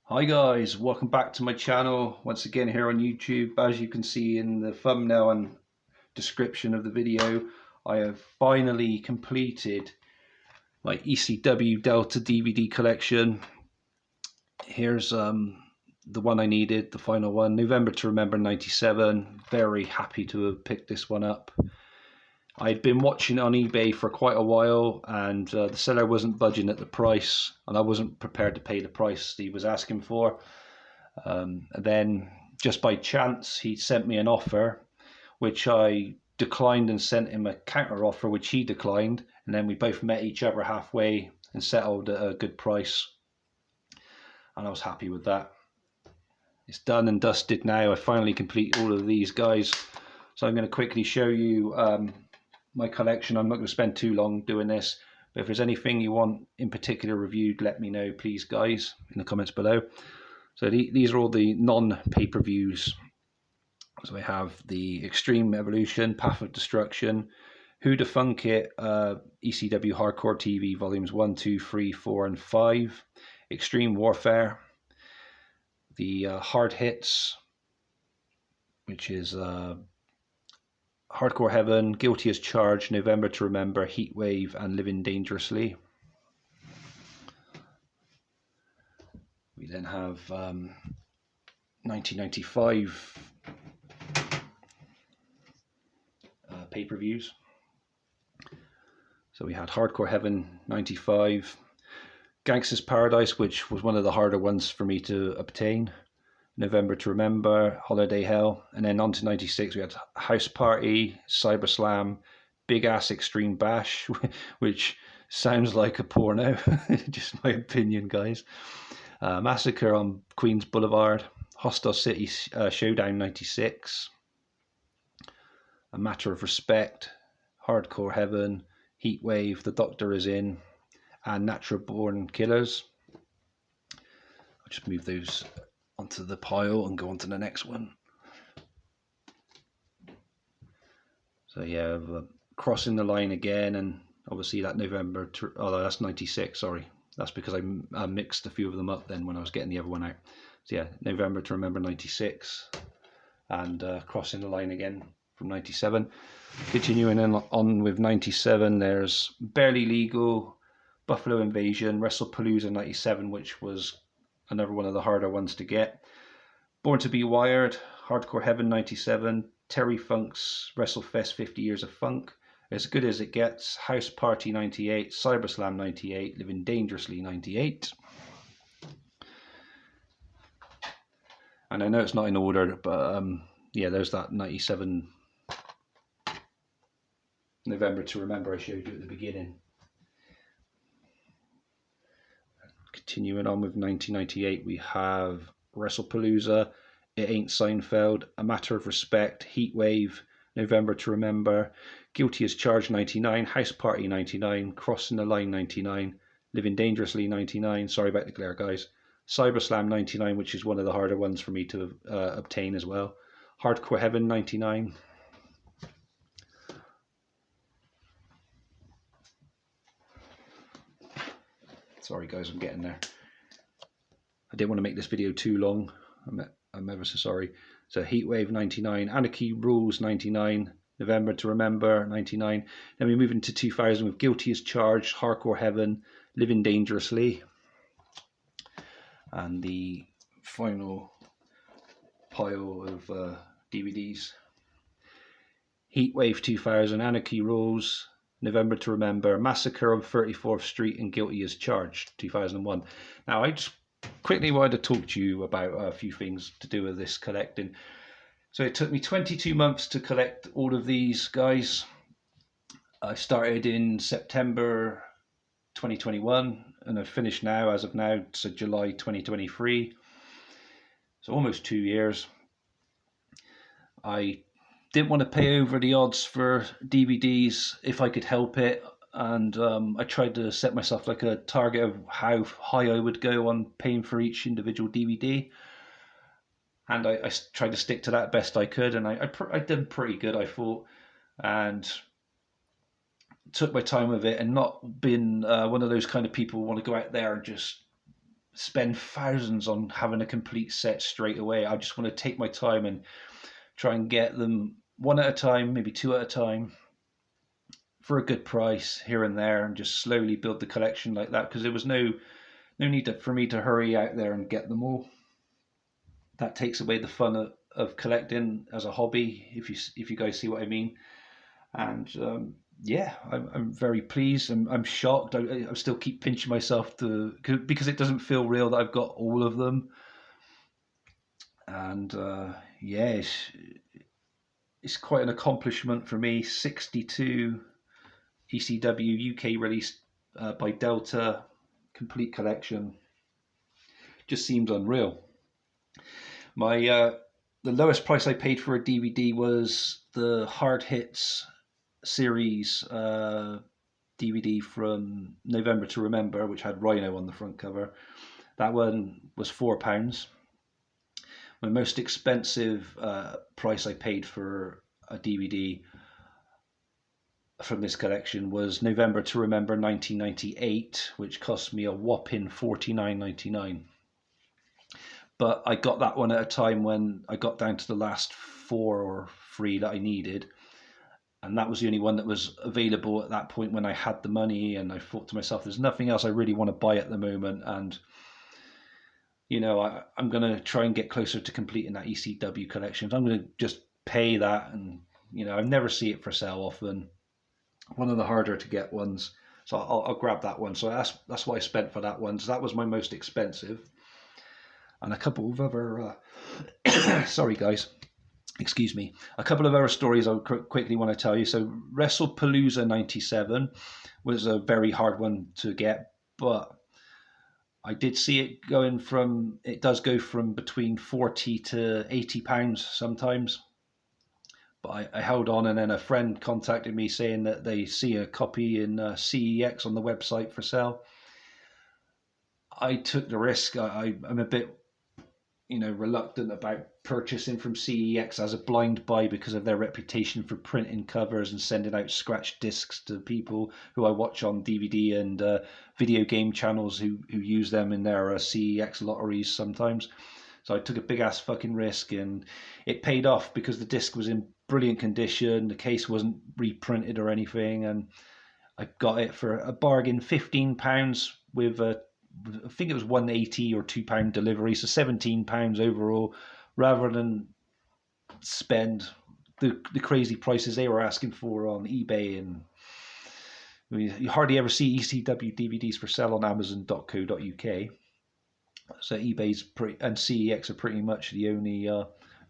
Hi guys, welcome back to my channel once again here on YouTube. As you can see in the thumbnail and description of the video, I have finally completed my ECW Delta DVD collection. Here's the one I needed, the final one, November to Remember 97. Very happy to have picked this one up. I'd been watching it on eBay for quite a while, and the seller wasn't budging at the price, and I wasn't prepared to pay the price he was asking for. And then, just by chance, he sent me an offer, which I declined, and sent him a counter offer, which he declined. And then we both met each other halfway and settled at a good price, and I was happy with that. It's done and dusted now. I finally complete all of these guys, so I'm going to quickly show you my collection. I'm not going to spend too long doing this, but if there's anything you want in particular reviewed, let me know please guys in the comments below. So these are all the non-pay-per-views. So I have the Extreme Evolution, Path of Destruction, Who to Funk It, ECW Hardcore TV volumes 1, 2, 3, 4 and 5, Extreme Warfare, the Hard Hits, which is Hardcore Heaven, Guilty as Charged, November to Remember, Heatwave and Living Dangerously. We then have 1995 pay-per-views. So we had Hardcore Heaven 95, Gangsta's Paradise, which was one of the harder ones for me to obtain, November to Remember, Holiday Hell, and then on to 96 we had House Party, Cyber Slam, Big Ass Extreme Bash, which sounds like a porno, just my opinion guys, Massacre on Queens Boulevard, Hostile City Showdown 96, A Matter of Respect, Hardcore Heaven, Heatwave, The Doctor Is In, and Natural Born Killers. I'll just move those onto the pile and go on to the next one. So yeah, Crossing the Line Again, and obviously that November that's 96, sorry, that's because I mixed a few of them up then when I was getting the other one out. So yeah, November to Remember 96 and Crossing the Line Again from 97. Continuing on with 97, there's Barely Legal, Buffalo Invasion, WrestlePalooza 97, which was another one of the harder ones to get, Born to Be Wired, Hardcore Heaven 97, Terry Funk's WrestleFest 50 Years of Funk, As Good As It Gets, House Party 98, Cyberslam 98, Living Dangerously 98. And I know it's not in order, but yeah, there's that 97 November to Remember I showed you at the beginning. Continuing on with 1998, we have WrestlePalooza, It Ain't Seinfeld, A Matter of Respect, Heatwave, November to Remember, Guilty as Charged 99, House Party 99, Crossing the Line 99, Living Dangerously 99, sorry about the glare guys, Cyberslam 99, which is one of the harder ones for me to obtain as well, Hardcore Heaven 99, sorry guys, I'm getting there. I didn't want to make this video too long. I'm ever so sorry. So Heatwave 99, Anarchy Rules 99, November to Remember 99. Then we move into 2000 with Guilty as Charged, Hardcore Heaven, Living Dangerously. And the final pile of DVDs. Heatwave 2000, Anarchy Rules, November to Remember, Massacre on 34th Street and Guilty as Charged 2001. Now I just quickly wanted to talk to you about a few things to do with this collecting. So it took me 22 months to collect all of these guys. I started in September 2021 and I've finished now, as of now, so July 2023. So almost 2 years. I didn't want to pay over the odds for DVDs if I could help it, and I tried to set myself like a target of how high I would go on paying for each individual DVD, and I tried to stick to that best I could, and I did pretty good, I thought, and took my time with it, and not been one of those kind of people who want to go out there and just spend thousands on having a complete set straight away. I just want to take my time and try and get them one at a time, maybe two at a time, for a good price here and there, and just slowly build the collection like that. Because there was no need for me to hurry out there and get them all. That takes away the fun of collecting as a hobby, if you guys see what I mean. And yeah, I'm very pleased. I'm shocked. I still keep pinching myself because it doesn't feel real that I've got all of them. And yeah, it's quite an accomplishment for me. 62 ECW UK released by Delta, complete collection. Just seems unreal. My the lowest price I paid for a DVD was the Hard Hits series DVD from November to Remember, which had Rhino on the front cover. That one was £4. My most expensive price I paid for a DVD from this collection was November to Remember 1998, which cost me a whopping $49.99. But I got that one at a time when I got down to the last 4 or 3 that I needed. And that was the only one that was available at that point when I had the money. And I thought to myself, there's nothing else I really want to buy at the moment. And, you know, I'm going to try and get closer to completing that ECW collection. So I'm going to just pay that. And, you know, I never see it for sale often. One of the harder to get ones. So I'll grab that one. So that's what I spent for that one. So that was my most expensive. And a couple of other, sorry guys, excuse me, a couple of other stories I quickly want to tell you. So WrestlePalooza 97 was a very hard one to get, but I did see it does go from between 40 to 80 pounds sometimes. But I held on, and then a friend contacted me saying that they see a copy in CEX on the website for sale. I took the risk. I'm a bit, you know, reluctant about purchasing from CEX as a blind buy because of their reputation for printing covers and sending out scratch discs to people who I watch on DVD and video game channels who use them in their CEX lotteries sometimes. So I took a big ass fucking risk, and it paid off because the disc was in brilliant condition. The case wasn't reprinted or anything, and I got it for a bargain, £15 with I think it was £1.80 or £2 delivery, so £17 overall, rather than spend the crazy prices they were asking for on eBay. And I mean, you hardly ever see ECW DVDs for sale on Amazon.co.uk. So eBay's and CEX are pretty much the only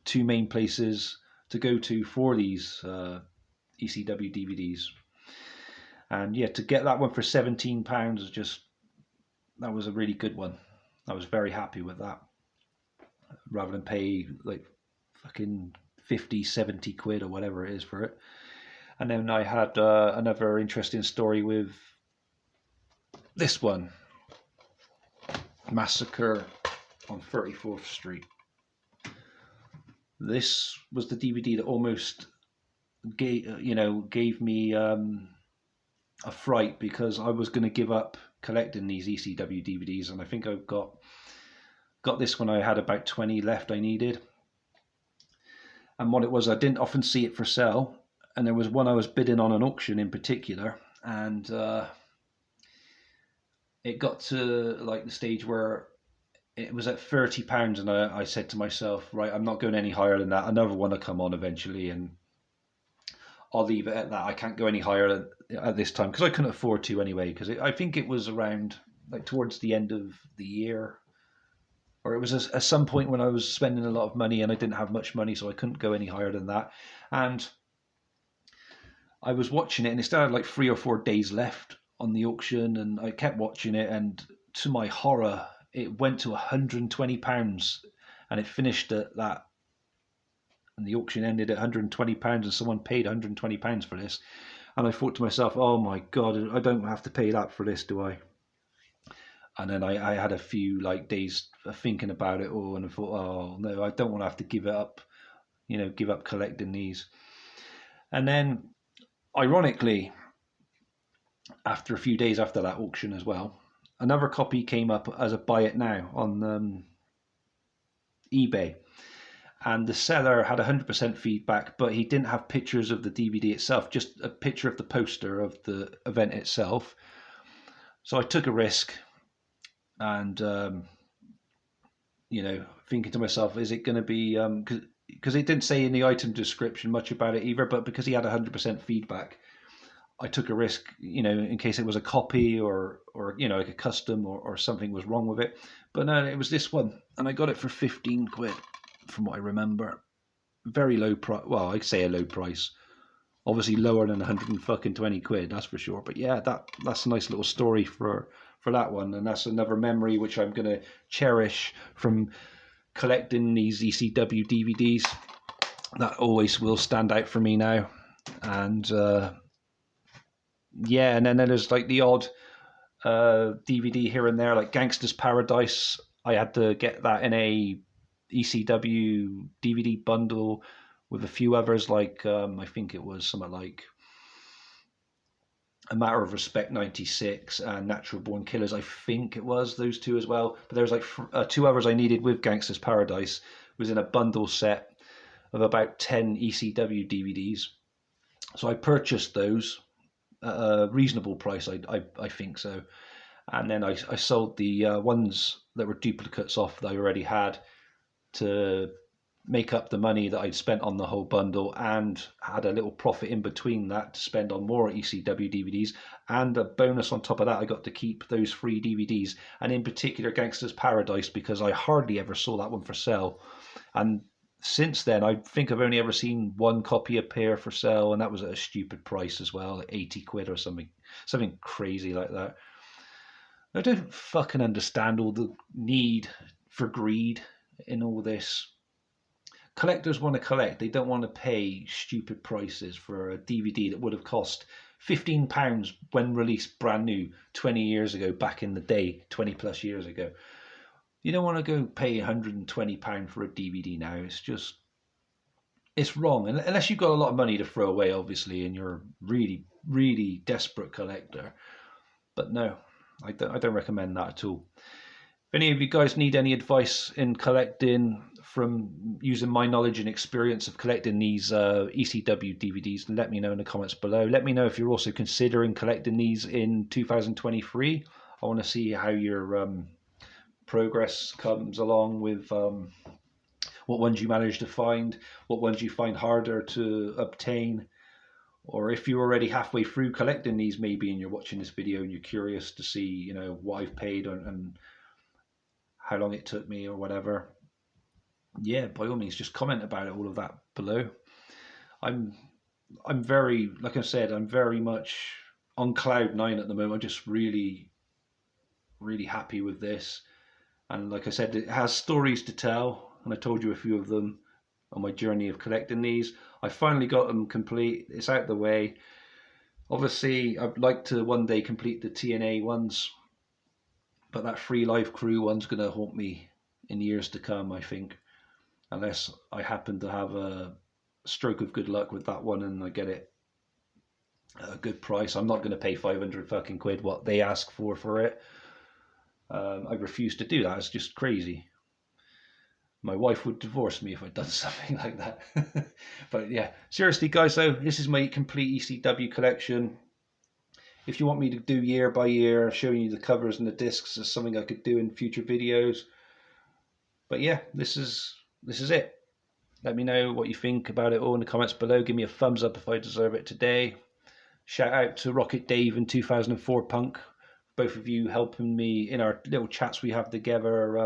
two main places to go to for these ECW DVDs. And yeah, to get that one for £17 is just, that was a really good one. I was very happy with that, rather than pay like fucking 50, 70 quid or whatever it is for it. And then I had another interesting story with this one, Massacre on 34th Street. This was the DVD that almost gave me a fright, because I was going to give up collecting these ECW DVDs, and I think I've got this one. I had about 20 left I needed. And what it was, I didn't often see it for sale, and there was one I was bidding on an auction in particular, and it got to like the stage where it was at £30, and I said to myself, right, I'm not going any higher than that. Another one will come on eventually, and I'll leave it at that. I can't go any higher at this time, because I couldn't afford to anyway, because I think it was around like towards the end of the year, or it was at some point when I was spending a lot of money and I didn't have much money, so I couldn't go any higher than that. And I was watching it, and it still had like 3 or 4 days left on the auction, and I kept watching it, and to my horror, it went to £120, and it finished at that. And the auction ended at £120, and someone paid £120 for this. And I thought to myself, oh my God, I don't have to pay that for this, do I? And then I had a few like days thinking about it all, and I thought, oh no, I don't want to have to give it up, give up collecting these. And then, ironically, after a few days after that auction as well, another copy came up as a buy it now on eBay, and the seller had 100% feedback, but he didn't have pictures of the DVD itself, just a picture of the poster of the event itself. So I took a risk, and thinking to myself, is it going to be, because it didn't say in the item description much about it either, but because he had 100% feedback, I took a risk, in case it was a copy or like a custom or something was wrong with it. But no, it was this one, and I got it for 15 quid, from what I remember. Very low price. Well, I'd say a low price. Obviously lower than 120 quid, that's for sure. But yeah, that's a nice little story for that one, and that's another memory which I'm going to cherish from collecting these ECW DVDs. That always will stand out for me now. And yeah, and then there's like the odd DVD here and there, like Gangster's Paradise. I had to get that in a ECW DVD bundle with a few others, like I think it was something like A Matter of Respect 96 and Natural Born Killers. I think it was those two as well. But there was like two others I needed with Gangster's Paradise. It was in a bundle set of about 10 ECW DVDs. So I purchased those at a reasonable price, I think so. And then I sold the ones that were duplicates off that I already had to make up the money that I'd spent on the whole bundle, and had a little profit in between that to spend on more ECW DVDs. And a bonus on top of that, I got to keep those free DVDs, and in particular Gangster's Paradise, because I hardly ever saw that one for sale. And since then, I think I've only ever seen one copy appear for sale, and that was at a stupid price as well, like 80 quid or something crazy like that. I don't fucking understand all the need for greed in all this. Collectors want to collect. They don't want to pay stupid prices for a DVD that would have cost £15 when released brand new 20 years ago, back in the day, 20 plus years ago. You don't want to go pay £120 for a DVD now. It's wrong. Unless you've got a lot of money to throw away, obviously, and you're a really, really desperate collector. But no, I don't recommend that at all. If any of you guys need any advice in collecting from using my knowledge and experience of collecting these ECW DVDs, let me know in the comments below. Let me know if you're also considering collecting these in 2023. I want to see how your progress comes along with what ones you manage to find, what ones you find harder to obtain, or if you're already halfway through collecting these maybe and you're watching this video and you're curious to see what I've paid and how long it took me or whatever. Yeah, by all means, just comment about it, all of that below. I'm very, like I said, I'm very much on cloud nine at the moment. I'm just really, really happy with this. And like I said, it has stories to tell, and I told you a few of them on my journey of collecting these. I finally got them complete. It's out the way. Obviously, I'd like to one day complete the TNA ones, but that Free Life Crew one's going to haunt me in years to come, I think. Unless I happen to have a stroke of good luck with that one and I get it at a good price. I'm not going to pay 500 fucking quid what they ask for it. I refuse to do that. It's just crazy. My wife would divorce me if I'd done something like that. But yeah, seriously guys, though, this is my complete ECW collection. If you want me to do year by year, showing you the covers and the discs, is something I could do in future videos. But yeah, this is it. Let me know what you think about it all in the comments below. Give me a thumbs up if I deserve it today. Shout out to Rocket Dave and 2004 Punk. Both of you helping me in our little chats we have together.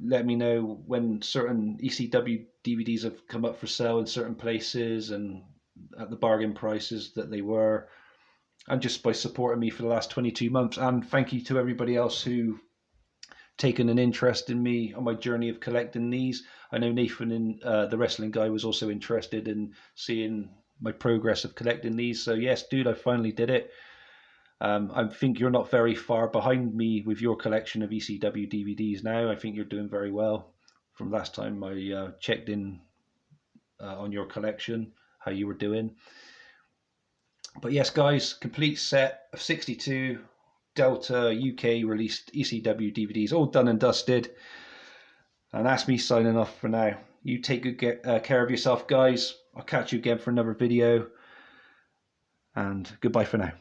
Let me know when certain ECW DVDs have come up for sale in certain places and at the bargain prices that they were. And just by supporting me for the last 22 months. And thank you to everybody else who taken an interest in me on my journey of collecting these. I know Nathan, and the wrestling guy, was also interested in seeing my progress of collecting these. So yes, dude, I finally did it. I think you're not very far behind me with your collection of ECW DVDs now. I think you're doing very well. From last time I checked in on your collection, how you were doing. But yes, guys, complete set of 62 Delta UK released ECW DVDs, all done and dusted. And that's me signing off for now. You take good care of yourself, guys. I'll catch you again for another video. And goodbye for now.